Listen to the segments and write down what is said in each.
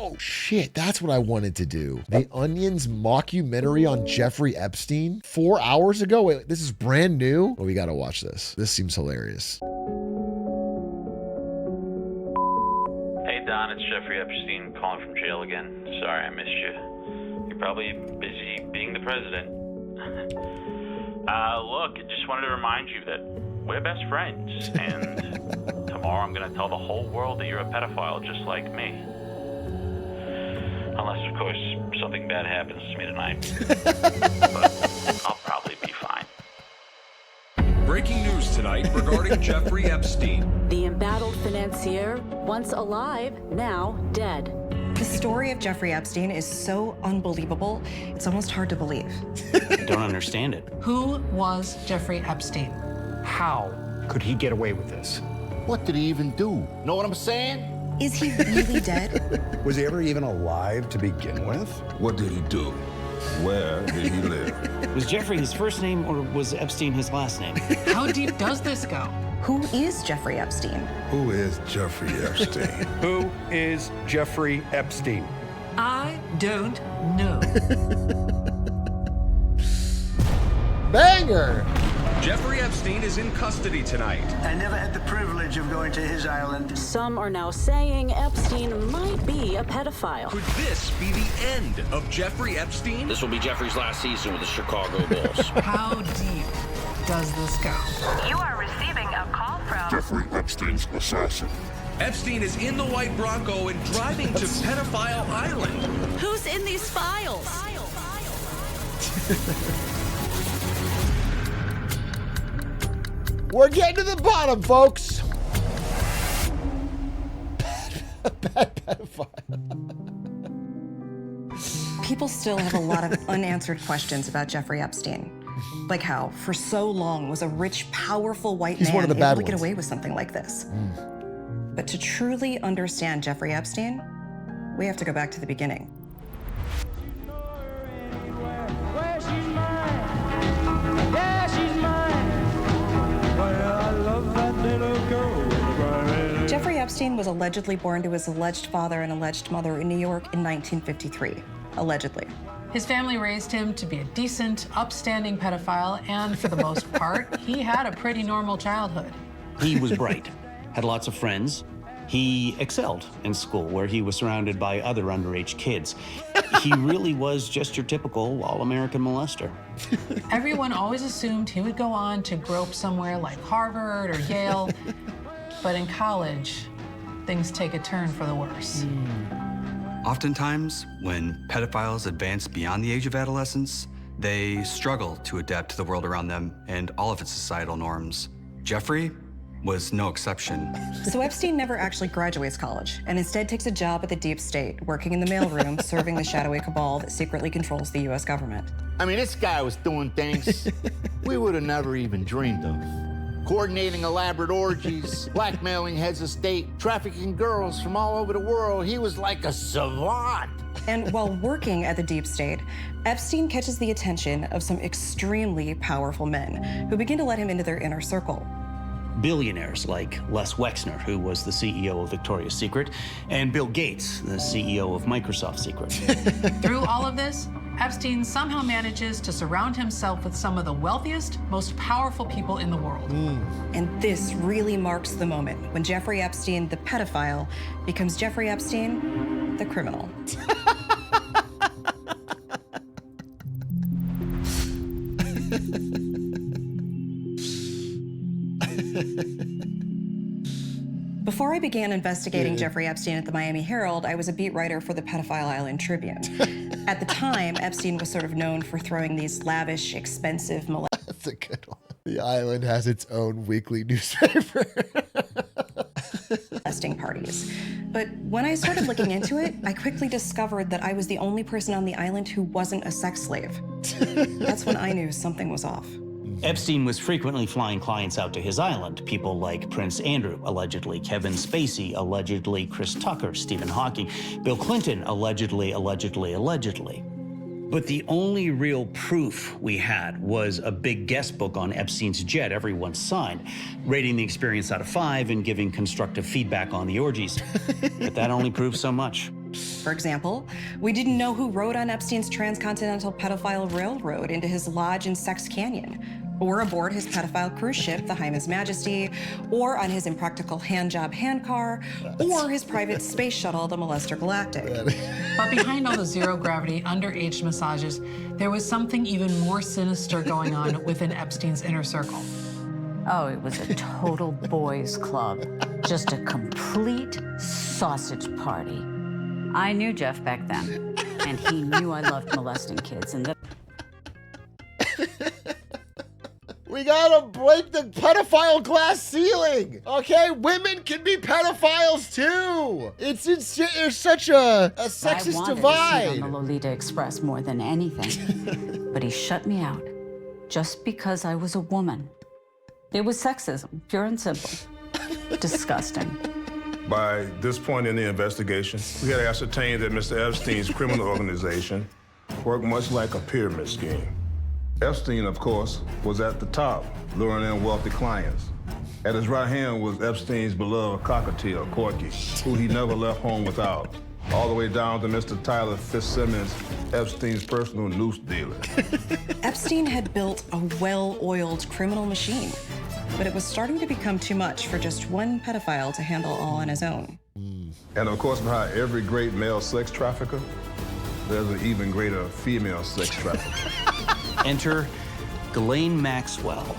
Oh, shit, that's what I wanted to do. The Onion's mockumentary on Jeffrey Epstein 4 hours ago. Wait, this is brand new? Oh, we gotta watch this. This seems hilarious. Hey, Don, it's Jeffrey Epstein calling from jail again. Sorry I missed you. You're probably busy being the president. Look, I just wanted to remind you that we're best friends, and tomorrow I'm gonna tell the whole world that you're a pedophile just like me. Unless, of course, something bad happens to me tonight. But I'll probably be fine. Breaking news tonight regarding Jeffrey Epstein. The embattled financier, once alive, now dead. The story of Jeffrey Epstein is so unbelievable, it's almost hard to believe. I don't understand it. Who was Jeffrey Epstein? How could he get away with this? What did he even do? Know what I'm saying? Is he really dead? Was he ever even alive to begin with? What did he do? Where did he live? Was Jeffrey his first name or was Epstein his last name? How deep does this go? Who is Jeffrey Epstein? Who is Jeffrey Epstein? Who is Jeffrey Epstein? I don't know. Banger! Jeffrey Epstein is in custody tonight. I never had the privilege of going to his island. Some are now saying Epstein might be a pedophile. Could this be the end of Jeffrey Epstein? This will be Jeffrey's last season with the Chicago Bulls. How deep does this go? You are receiving a call from Jeffrey Epstein's assassin. Epstein is in the white Bronco and driving to Pedophile Island. Who's in these files? We're getting to the bottom, folks. Bad pedophile. People still have a lot of unanswered questions about Jeffrey Epstein. Like how, for so long, was a rich, powerful white man one of the able bad to get ones. away with something like this? But to truly understand Jeffrey Epstein, we have to go back to the beginning. Jeffrey Epstein was allegedly born to his alleged father and alleged mother in New York in 1953. Allegedly. His family raised him to be a decent, upstanding pedophile, and for the most part, he had a pretty normal childhood. He was bright, had lots of friends. He excelled in school, where he was surrounded by other underage kids. He really was just your typical all-American molester. Everyone always assumed he would go on to grope somewhere like Harvard or Yale, but in college, things take a turn for the worse. Oftentimes, when pedophiles advance beyond the age of adolescence, they struggle to adapt to the world around them and all of its societal norms. Jeffrey was no exception. So Epstein never actually graduates college and instead takes a job at the deep state, working in the mailroom, serving the shadowy cabal that secretly controls the US government. I mean, this guy was doing things we would have never even dreamed of. Coordinating elaborate orgies, blackmailing heads of state, trafficking girls from all over the world. He was like a savant. And while working at the deep state, Epstein catches the attention of some extremely powerful men who begin to let him into their inner circle. Billionaires like Les Wexner, who was the CEO of Victoria's Secret, and Bill Gates, the CEO of Microsoft Secret. Through all of this, Epstein somehow manages to surround himself with some of the wealthiest, most powerful people in the world. And this really marks the moment when Jeffrey Epstein, the pedophile, becomes Jeffrey Epstein, the criminal. Before I began investigating Jeffrey Epstein at the Miami Herald, I was a beat writer for the Pedophile Island Tribune. At the time, Epstein was sort of known for throwing these lavish, expensive That's a good one. The island has its own weekly newspaper. molesting parties. But when I started looking into it, I quickly discovered that I was the only person on the island who wasn't a sex slave. That's when I knew something was off. Epstein was frequently flying clients out to his island, people like Prince Andrew, allegedly, Kevin Spacey, allegedly, Chris Tucker, Stephen Hawking, Bill Clinton, allegedly. But the only real proof we had was a big guest book on Epstein's jet everyone signed, rating the experience out of 5 and giving constructive feedback on the orgies. But that only proves so much. For example, we didn't know who rode on Epstein's transcontinental pedophile railroad into his lodge in Sex Canyon, or aboard his pedophile cruise ship, the High Majesty, or on his impractical handjob handcar, or his private space shuttle, the Molester Galactic. But behind all the zero-gravity, underage massages, there was something even more sinister going on within Epstein's inner circle. Oh, it was a total boys' club. Just a complete sausage party. I knew Jeff back then, and he knew I loved molesting kids, and that... We gotta break the pedophile glass ceiling, okay? Women can be pedophiles too. There's such a sexist divide. I wanted to sit on the Lolita Express more than anything, but he shut me out just because I was a woman. It was sexism, pure and simple. Disgusting. By this point in the investigation, we had ascertained that Mr. Epstein's criminal organization worked much like a pyramid scheme. Epstein, of course, was at the top, luring in wealthy clients. At his right hand was Epstein's beloved cockatiel, Corky, who he never left home without, all the way down to Mr. Tyler Fitzsimmons, Epstein's personal noose dealer. Epstein had built a well-oiled criminal machine, but it was starting to become too much for just one pedophile to handle all on his own. And of course, behind every great male sex trafficker, there's an even greater female sex trafficker. Enter Ghislaine Maxwell.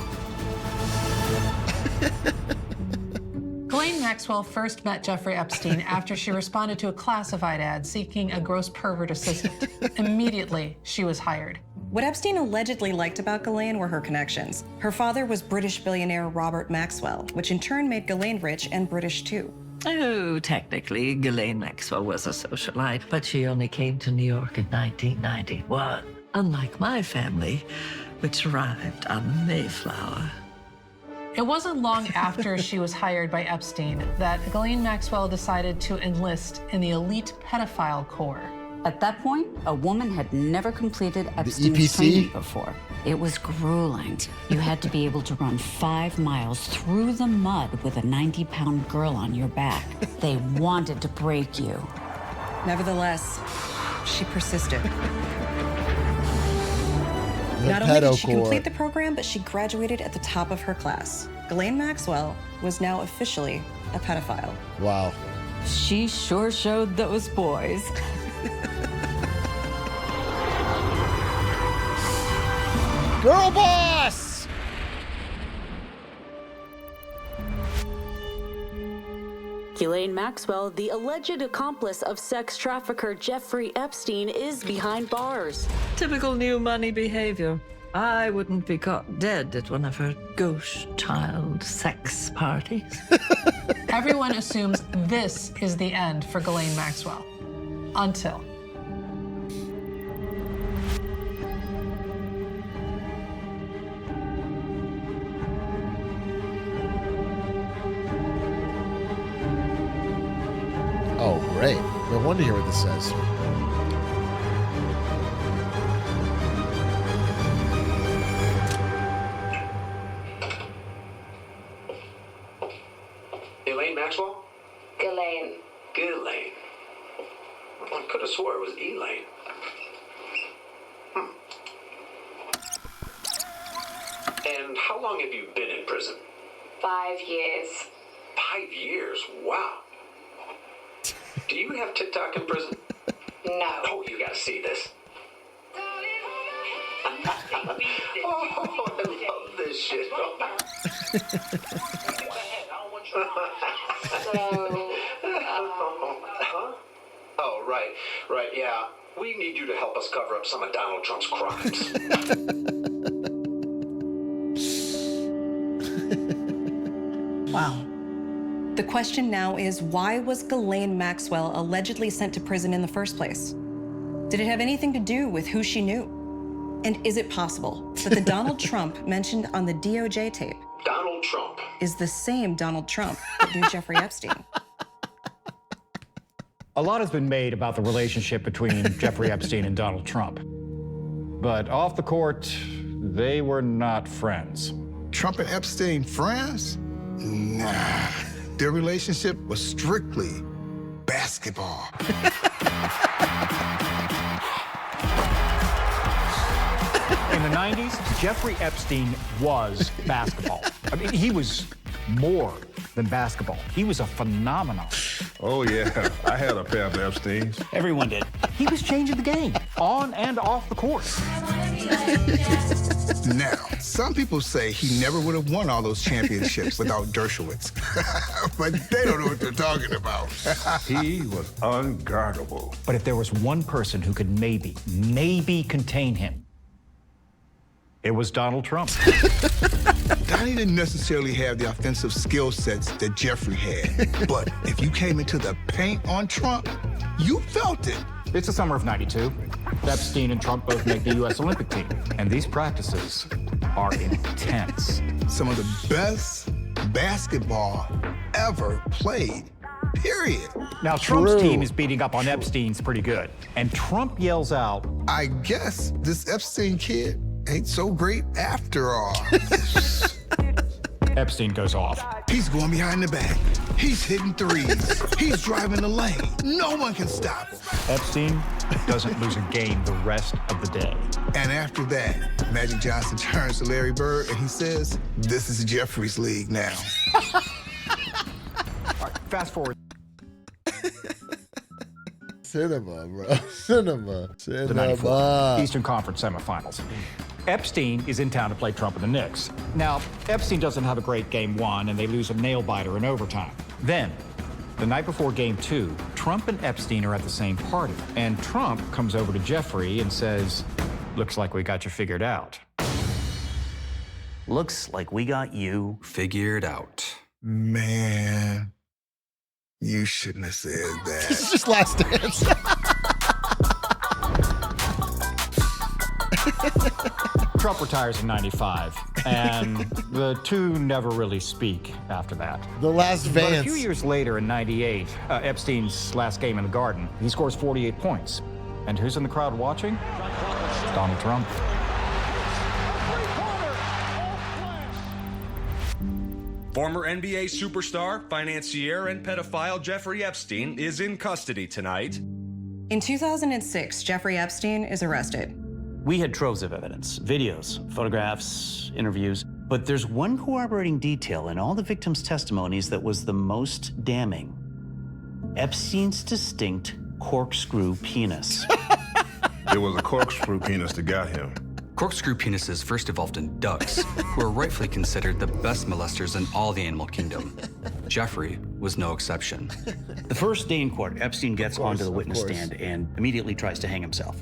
Ghislaine Maxwell first met Jeffrey Epstein after she responded to a classified ad seeking a gross pervert assistant. Immediately, she was hired. What Epstein allegedly liked about Ghislaine were her connections. Her father was British billionaire Robert Maxwell, which in turn made Ghislaine rich and British too. Oh, technically, Ghislaine Maxwell was a socialite, but she only came to New York in 1991, unlike my family, which arrived on Mayflower. It wasn't long after she was hired by Epstein that Ghislaine Maxwell decided to enlist in the elite pedophile corps. At that point, a woman had never completed Epstein's training before. It was grueling. You had to be able to run 5 miles through the mud with a 90-pound girl on your back. They wanted to break you. Nevertheless, she persisted. Not only did she complete the program, but she graduated at the top of her class. Ghislaine Maxwell was now officially a pedophile. Wow. She sure showed those boys. Girl boss! Ghislaine Maxwell, the alleged accomplice of sex trafficker Jeffrey Epstein, is behind bars. Typical new money behavior. I wouldn't be caught dead at one of her ghost child sex parties. Everyone assumes this is the end for Ghislaine Maxwell. Until. Oh, great. I wanted to hear what this says. Elaine Maxwell? Ghislaine. Ghislaine. I could have swore it was Elaine. And how long have you been in prison? 5 years. 5 years? Wow. Do you have TikTok in prison? No. Oh, you gotta see this. Oh, I love this shit. Huh? Oh, right, yeah. We need you to help us cover up some of Donald Trump's crimes. Wow. The question now is, why was Ghislaine Maxwell allegedly sent to prison in the first place? Did it have anything to do with who she knew? And is it possible that the Donald Trump mentioned on the DOJ tape Donald Trump is the same Donald Trump that knew Jeffrey Epstein? A lot has been made about the relationship between Jeffrey Epstein and Donald Trump. But off the court, they were not friends. Trump and Epstein friends? Nah. Their relationship was strictly basketball. 90s, Jeffrey Epstein was basketball. I mean, he was more than basketball. He was a phenomenon. Oh, yeah. I had a pair of Epsteins. Everyone did. He was changing the game, on and off the court. Now, some people say he never would have won all those championships without Dershowitz. But they don't know what they're talking about. He was unguardable. But if there was one person who could maybe contain him, it was Donald Trump. Donnie didn't necessarily have the offensive skill sets that Jeffrey had. But if you came into the paint on Trump, you felt it. It's the summer of '92. Epstein and Trump both make the U.S. Olympic team. And these practices are intense. Some of the best basketball ever played, period. Now, Trump's team is beating up on Epstein's pretty good. And Trump yells out, I guess this Epstein kid ain't so great after all. Epstein goes off. He's going behind the back. He's hitting threes. He's driving the lane. No one can stop him. Epstein doesn't lose a game the rest of the day. And after that, Magic Johnson turns to Larry Bird and he says, this is Jeffrey's league now. All right, fast forward. Cinema, bro. Cinema. The 94 Eastern Conference semifinals. Epstein is in town to play Trump and the Knicks. Now, Epstein doesn't have a great game one, and they lose a nail-biter in overtime. Then, the night before game two, Trump and Epstein are at the same party, and Trump comes over to Jeffrey and says, looks like we got you figured out. Looks like we got you figured out. Man, you shouldn't have said that. This is just Last Dance. Trump retires in '95, and the two never really speak after that. The Last Vance. But a few years later, in '98, Epstein's last game in the Garden, he scores 48 points. And who's in the crowd watching? Donald Trump. Former NBA superstar, financier, and pedophile Jeffrey Epstein is in custody tonight. In 2006, Jeffrey Epstein is arrested. We had troves of evidence, videos, photographs, interviews, but there's one corroborating detail in all the victims' testimonies that was the most damning. Epstein's distinct corkscrew penis. It was a corkscrew penis that got him. Corkscrew penises first evolved in ducks, who are rightfully considered the best molesters in all the animal kingdom. Jeffrey was no exception. The first day in court, Epstein gets onto the witness stand and immediately tries to hang himself.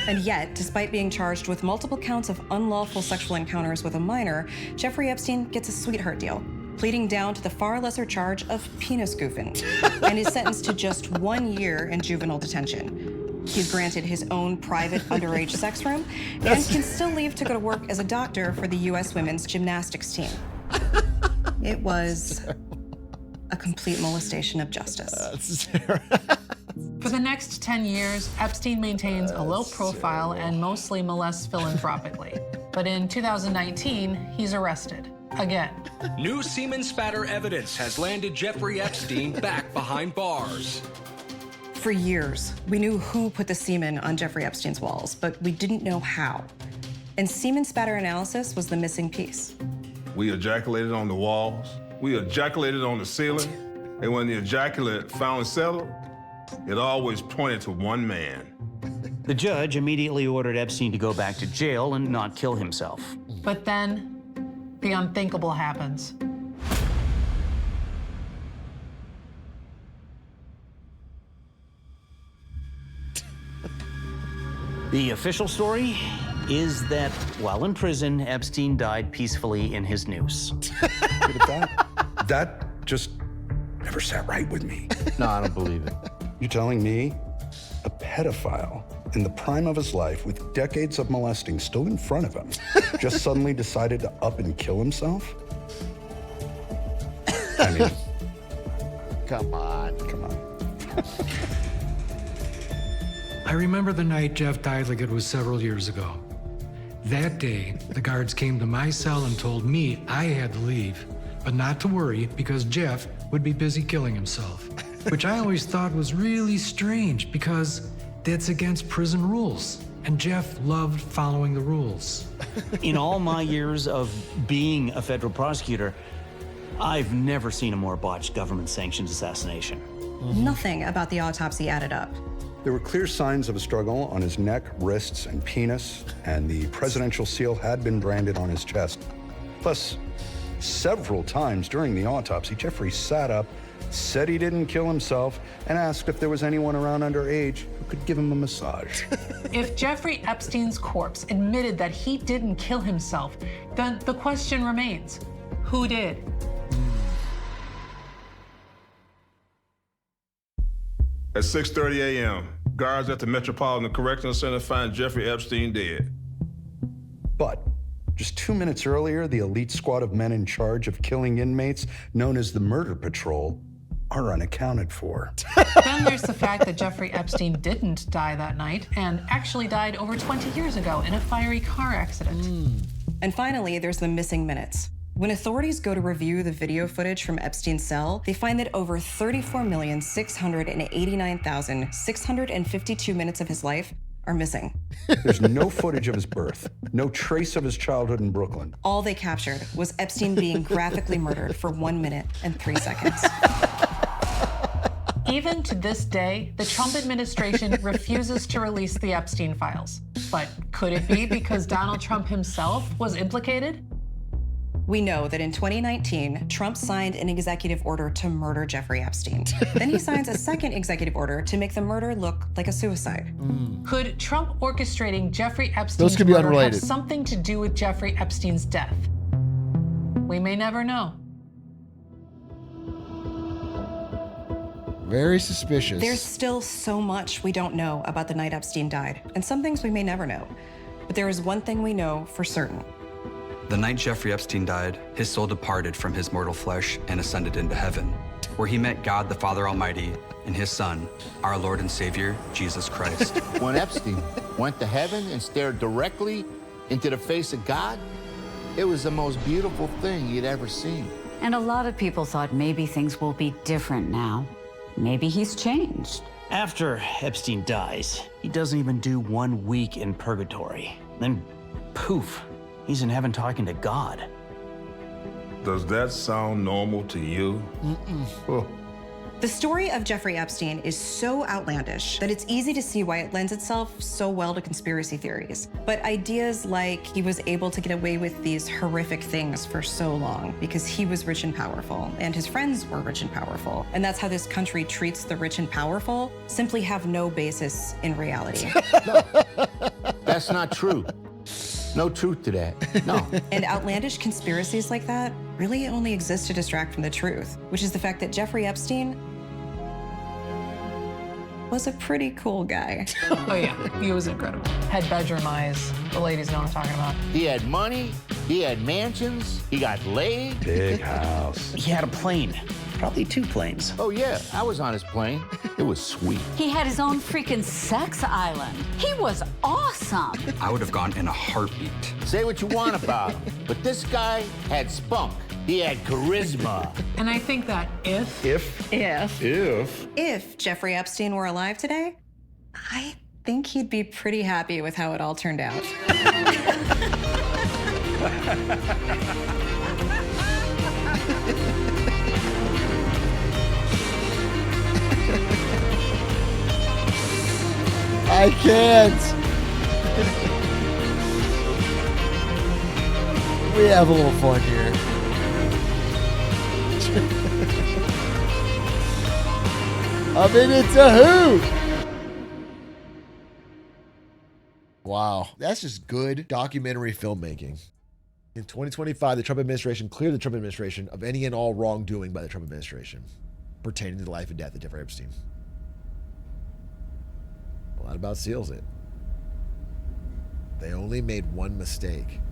And yet, despite being charged with multiple counts of unlawful sexual encounters with a minor, Jeffrey Epstein gets a sweetheart deal, pleading down to the far lesser charge of penis goofing, and is sentenced to just 1 year in juvenile detention. He's granted his own private underage sex room and can still leave to go to work as a doctor for the U.S. women's gymnastics team. It was a complete molestation of justice. For the next 10 years, Epstein maintains a low profile and mostly molests philanthropically. But in 2019, he's arrested. Again. New semen spatter evidence has landed Jeffrey Epstein back behind bars. For years, we knew who put the semen on Jeffrey Epstein's walls, but we didn't know how. And semen spatter analysis was the missing piece. We ejaculated on the walls. We ejaculated on the ceiling. And when the ejaculate finally settled, it always pointed to one man. The judge immediately ordered Epstein to go back to jail and not kill himself. But then, the unthinkable happens. The official story is that while in prison, Epstein died peacefully in his noose. That just never sat right with me. No, I don't believe it. You're telling me a pedophile in the prime of his life with decades of molesting still in front of him just suddenly decided to up and kill himself? I mean, come on. I remember the night Jeff died like it was several years ago. That day, the guards came to my cell and told me I had to leave, but not to worry because Jeff would be busy killing himself, which I always thought was really strange because That's against prison rules. And Jeff loved following the rules. In all my years of being a federal prosecutor, I've never seen a more botched government-sanctioned assassination. Nothing about the autopsy added up. There were clear signs of a struggle on his neck, wrists, and penis, and the presidential seal had been branded on his chest. Plus, several times during the autopsy, Jeffrey sat up, said he didn't kill himself, and asked if there was anyone around underage who could give him a massage. If Jeffrey Epstein's corpse admitted that he didn't kill himself, then the question remains, who did? At 6:30 a.m., guards at the Metropolitan Correctional Center find Jeffrey Epstein dead. But just 2 minutes earlier, the elite squad of men in charge of killing inmates, known as the Murder Patrol, are unaccounted for. Then there's the fact that Jeffrey Epstein didn't die that night and actually died over 20 years ago in a fiery car accident. And finally, there's the missing minutes. When authorities go to review the video footage from Epstein's cell, they find that over 34,689,652 minutes of his life are missing. There's no footage of his birth, no trace of his childhood in Brooklyn. All they captured was Epstein being graphically murdered for 1 minute and 3 seconds. Even to this day, the Trump administration refuses to release the Epstein files. But could it be because Donald Trump himself was implicated? We know that in 2019, Trump signed an executive order to murder Jeffrey Epstein. Then he signs a second executive order to make the murder look like a suicide. Could Trump orchestrating Jeffrey Epstein's Those could be murder have unrelated. something to do with Jeffrey Epstein's death? We may never know. Very suspicious. There's still so much we don't know about the night Epstein died, and some things we may never know. But there is one thing we know for certain. The night Jeffrey Epstein died, his soul departed from his mortal flesh and ascended into heaven, where he met God the Father Almighty and his Son, our Lord and Savior, Jesus Christ. When Epstein went to heaven and stared directly into the face of God, it was the most beautiful thing he'd ever seen. And a lot of people thought maybe things will be different now. Maybe he's changed. After Epstein dies, he doesn't even do 1 week in purgatory. Then, poof, he's in heaven talking to God. Does that sound normal to you? Oh. The story of Jeffrey Epstein is so outlandish that it's easy to see why it lends itself so well to conspiracy theories. But ideas like he was able to get away with these horrific things for so long because he was rich and powerful, and his friends were rich and powerful, and that's how this country treats the rich and powerful, simply have no basis in reality. That's not true. No truth to that. No. And outlandish conspiracies like that really only exist to distract from the truth, which is the fact that Jeffrey Epstein was a pretty cool guy. Oh yeah, he was incredible. Had bedroom eyes. The ladies know what I'm talking about. He had money, he had mansions, he got laid. Big house. He had a plane, probably 2 planes. Oh yeah, I was on his plane. It was sweet. He had his own freaking sex island. He was awesome. I would have gone in a heartbeat. Say what you want about him, but this guy had spunk. He had charisma. And I think that if Jeffrey Epstein were alive today, I think he'd be pretty happy with how it all turned out. I can't. We have a little fun here. I mean, it's a hoot. Wow, that's just good documentary filmmaking. In 2025, the Trump administration cleared the Trump administration of any and all wrongdoing by the Trump administration pertaining to the life and death of Jeffrey Epstein. Well, that about seals it. They only made one mistake.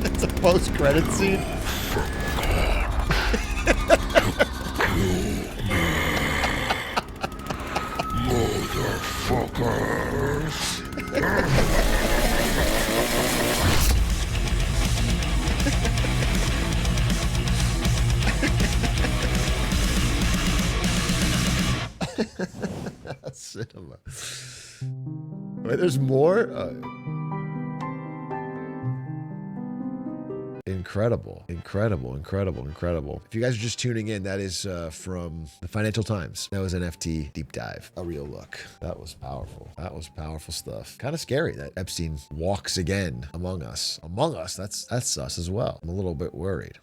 It's a post-credit scene. Motherfuckers. Cinema. Wait, there's more? Incredible. If you guys are just tuning in, that is from the Financial Times. That was an FT deep dive, a real look. That was powerful. That was powerful stuff. Kind of scary that Epstein walks again among us. Among us, that's us as well. I'm a little bit worried.